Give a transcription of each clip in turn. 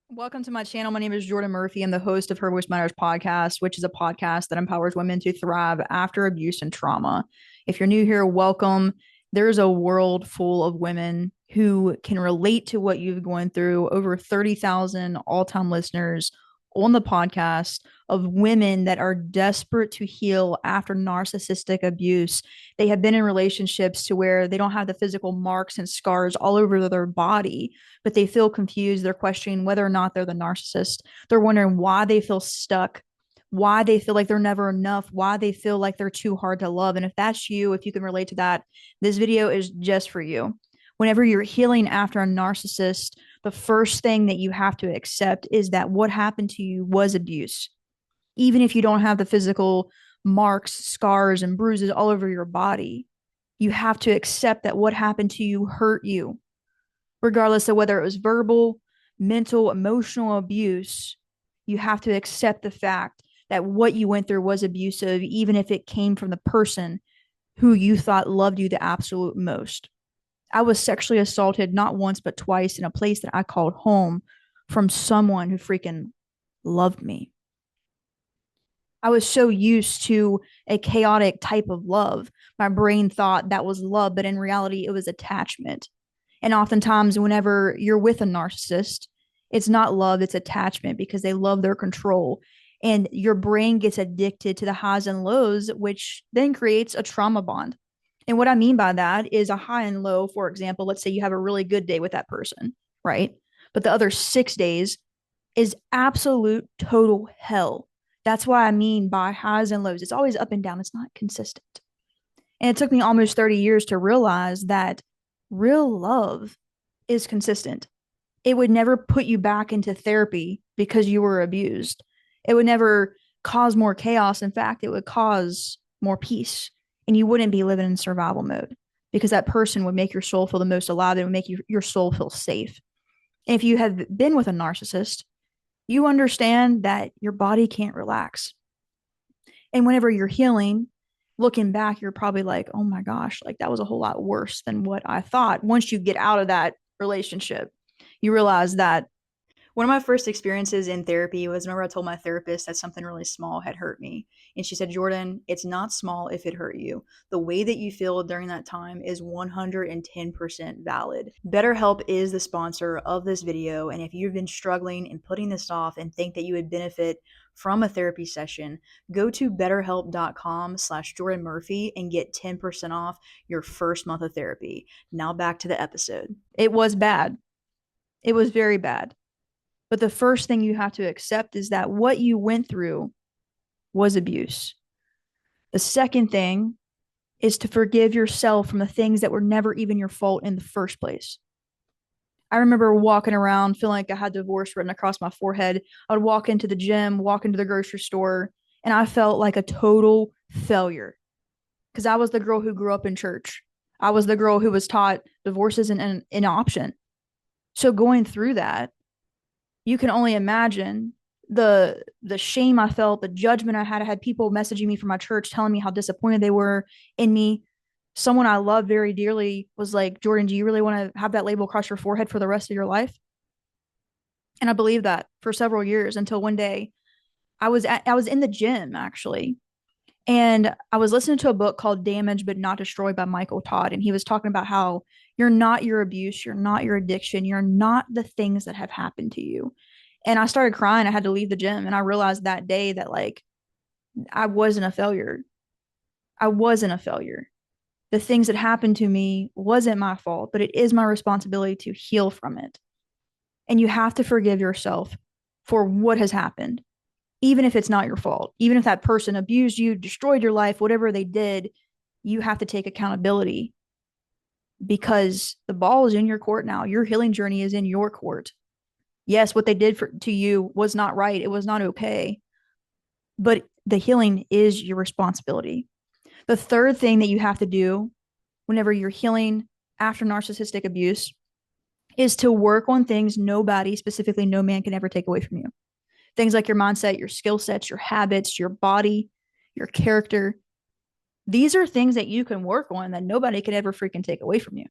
Welcome to my channel. My name is Jordan Murphy. I'm the host of Her Voice Matters podcast, which is a podcast that empowers women to thrive after abuse and trauma. If you're new here, welcome. There's a world full of women who can relate to what you've gone through. Over 30,000 all-time listeners on the podcast of women that are desperate to heal after narcissistic abuse. They have been in relationships to where they don't have the physical marks and scars all over their body, but they feel confused. They're questioning whether or not they're the narcissist. They're wondering why they feel stuck, why they feel like they're never enough, why they feel like they're too hard to love. And if that's you, if you can relate to that, this video is just for you. Whenever you're healing after a narcissist, the first thing that you have to accept is that what happened to you was abuse. Even if you don't have the physical marks, scars, and bruises all over your body, you have to accept that what happened to you hurt you, regardless of whether it was verbal, mental, emotional abuse. You have to accept the fact that what you went through was abusive, even if it came from the person who you thought loved you the absolute most. I was sexually assaulted not once, but twice in a place that I called home from someone who freaking loved me. I was so used to a chaotic type of love. My brain thought that was love, but in reality, it was attachment. And oftentimes, whenever you're with a narcissist, it's not love, it's attachment because they love their control. And your brain gets addicted to the highs and lows, which then creates a trauma bond. And what I mean by that is a high and low, for example, let's say you have a really good day with that person, right? But the other 6 days is absolute total hell. That's what I mean by highs and lows. It's always up and down, it's not consistent. And it took me almost 30 years to realize that real love is consistent. It would never put you back into therapy because you were abused. It would never cause more chaos. In fact, it would cause more peace. And you wouldn't be living in survival mode because that person would make your soul feel the most alive. It would make your soul feel safe. And if you have been with a narcissist, you understand that your body can't relax. And whenever you're healing, looking back, you're probably like, oh my gosh, like that was a whole lot worse than what I thought. Once you get out of that relationship, you realize that one of my first experiences in therapy was whenever I told my therapist that something really small had hurt me. And she said, Jordan, it's not small if it hurt you. The way that you feel during that time is 110% valid. BetterHelp is the sponsor of this video. And if you've been struggling and putting this off and think that you would benefit from a therapy session, go to betterhelp.com/Jordan Murphy and get 10% off your first month of therapy. Now back to the episode. It was bad. It was very bad. But the first thing you have to accept is that what you went through was abuse. The second thing is to forgive yourself from the things that were never even your fault in the first place. I remember walking around feeling like I had divorce written across my forehead. I would walk into the gym, walk into the grocery store, and I felt like a total failure because I was the girl who grew up in church. I was the girl who was taught divorce isn't an option. So going through that, you can only imagine the shame I felt, the judgment I had. I had people messaging me from my church telling me how disappointed they were in me. Someone I love very dearly was like, Jordan, do you really want to have that label across your forehead for the rest of your life? And I believed that for several years until one day I was in the gym actually, and I was listening to a book called Damaged but Not Destroyed by Michael Todd. And he was talking about how you're not your abuse, you're not your addiction, you're not the things that have happened to you. And I started crying. I had to leave the gym. And I realized that day that, like, I wasn't a failure. I wasn't a failure. The things that happened to me wasn't my fault, but it is my responsibility to heal from it. And you have to forgive yourself for what has happened, even if it's not your fault, even if that person abused you, destroyed your life, whatever they did, you have to take accountability because the ball is in your court now. Your healing journey is in your court. Yes, what they did to you was not right. It was not okay. But the healing is your responsibility. The third thing that you have to do whenever you're healing after narcissistic abuse is to work on things nobody, specifically no man, can ever take away from you. Things like your mindset, your skill sets, your habits, your body, your character. These are things that you can work on that nobody could ever freaking take away from you.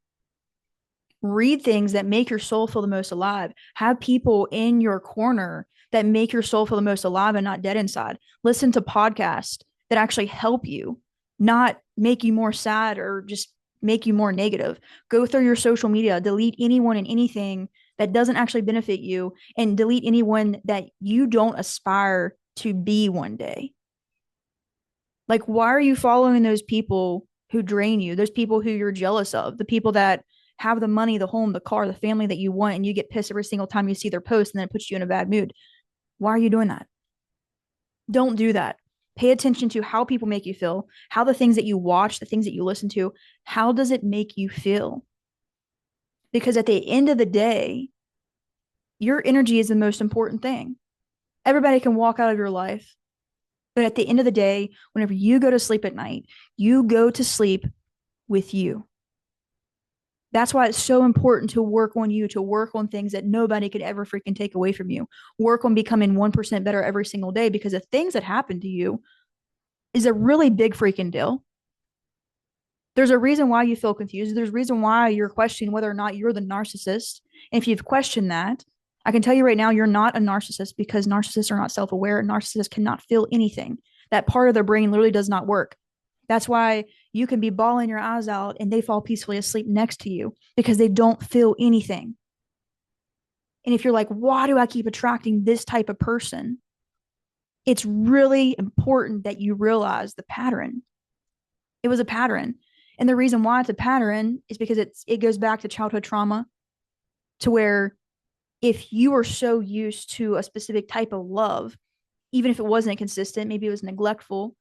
Read things that make your soul feel the most alive. Have people in your corner that make your soul feel the most alive and not dead inside. Listen to podcasts that actually help you, not make you more sad or just make you more negative. Go through your social media, delete anyone and anything that doesn't actually benefit you, and delete anyone that you don't aspire to be one day. Like, why are you following those people who drain you, those people who you're jealous of, the people that have the money, the home, the car, the family that you want, and you get pissed every single time you see their post and then it puts you in a bad mood? Why are you doing that? Don't do that. Pay attention to how people make you feel, how the things that you watch, the things that you listen to, how does it make you feel? Because at the end of the day, your energy is the most important thing. Everybody can walk out of your life, but at the end of the day, whenever you go to sleep at night, you go to sleep with you. That's why it's so important to work on you, to work on things that nobody could ever freaking take away from you. Work on becoming 1% better every single day, because the things that happen to you is a really big freaking deal. There's a reason why you feel confused. There's a reason why you're questioning whether or not you're the narcissist. And if you've questioned that, I can tell you right now, you're not a narcissist, because narcissists are not self-aware. Narcissists cannot feel anything. That part of their brain literally does not work. That's why you can be bawling your eyes out and they fall peacefully asleep next to you, because they don't feel anything. And if you're like, why do I keep attracting this type of person? It's really important that you realize the pattern. It was a pattern. And the reason why it's a pattern is because it goes back to childhood trauma, to where if you were so used to a specific type of love, even if it wasn't consistent, maybe it was neglectful,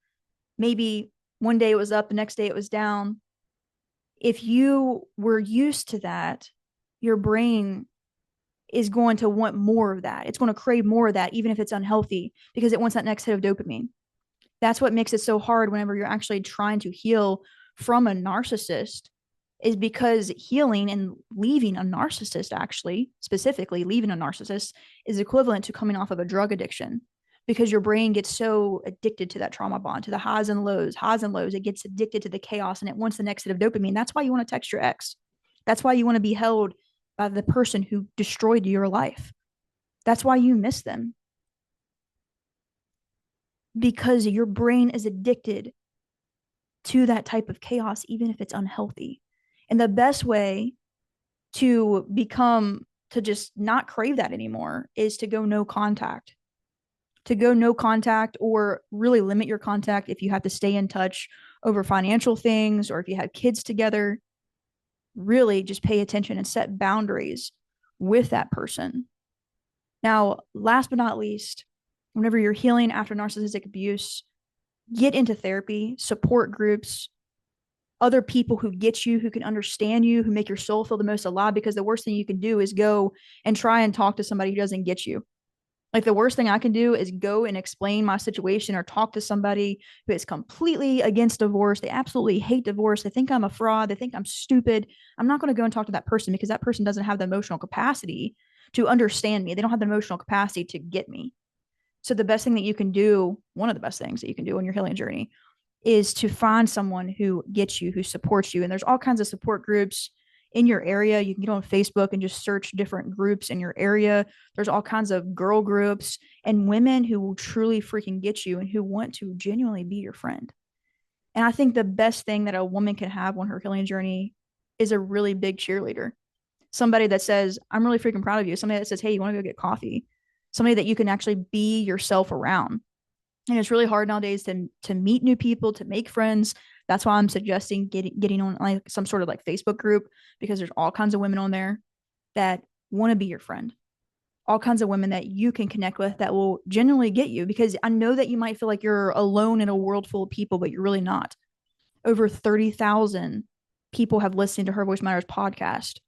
maybe one day it was up, the next day it was down. If you were used to that, your brain is going to want more of that. It's going to crave more of that, even if it's unhealthy, because it wants that next hit of dopamine. That's what makes it so hard whenever you're actually trying to heal from a narcissist, is because healing and leaving a narcissist, actually, specifically leaving a narcissist, is equivalent to coming off of a drug addiction, because your brain gets so addicted to that trauma bond, to the highs and lows, highs and lows. It gets addicted to the chaos and it wants the next hit of dopamine. That's why you want to text your ex. That's why you want to be held by the person who destroyed your life. That's why you miss them, because your brain is addicted to that type of chaos, even if it's unhealthy. And the best way to just not crave that anymore is to go no contact. To go no contact, or really limit your contact if you have to stay in touch over financial things, or if you have kids together. Really just pay attention and set boundaries with that person. Now, last but not least, whenever you're healing after narcissistic abuse, get into therapy, support groups, other people who get you, who can understand you, who make your soul feel the most alive. Because the worst thing you can do is go and try and talk to somebody who doesn't get you. Like, the worst thing I can do is go and explain my situation or talk to somebody who is completely against divorce. They absolutely hate divorce. They think I'm a fraud. They think I'm stupid. I'm not going to go and talk to that person, because that person doesn't have the emotional capacity to understand me. They don't have the emotional capacity to get me. So the best thing that you can do, one of the best things that you can do on your healing journey, is to find someone who gets you, who supports you. And there's all kinds of support groups in your area. You can get on Facebook and just search different groups in your area. There's all kinds of girl groups and women who will truly freaking get you and who want to genuinely be your friend. And I think the best thing that a woman can have on her healing journey is a really big cheerleader. Somebody that says, I'm really freaking proud of you. Somebody that says, hey, you want to go get coffee? Somebody that you can actually be yourself around. And it's really hard nowadays to meet new people, to make friends. That's why I'm suggesting getting on like some sort of like Facebook group, because there's all kinds of women on there that want to be your friend. All kinds of women that you can connect with that will genuinely get you, because I know that you might feel like you're alone in a world full of people, but you're really not. Over 30,000 people have listened to Her Voice Matters podcast.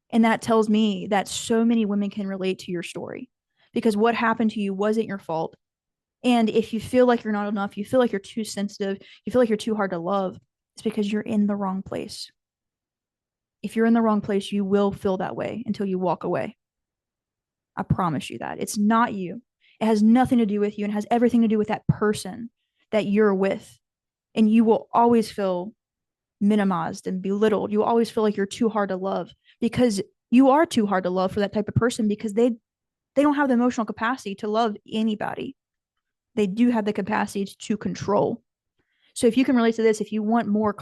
And that tells me that so many women can relate to your story, because what happened to you wasn't your fault. And if you feel like you're not enough, you feel like you're too sensitive, you feel like you're too hard to love, it's because you're in the wrong place. If you're in the wrong place, you will feel that way until you walk away. I promise you that. It's not you. It has nothing to do with you, and it has everything to do with that person that you're with. And you will always feel minimized and belittled. You always feel like you're too hard to love because you are too hard to love for that type of person because they don't have the emotional capacity to love anybody. They do have the capacity to control. So if you can relate to this, if you want more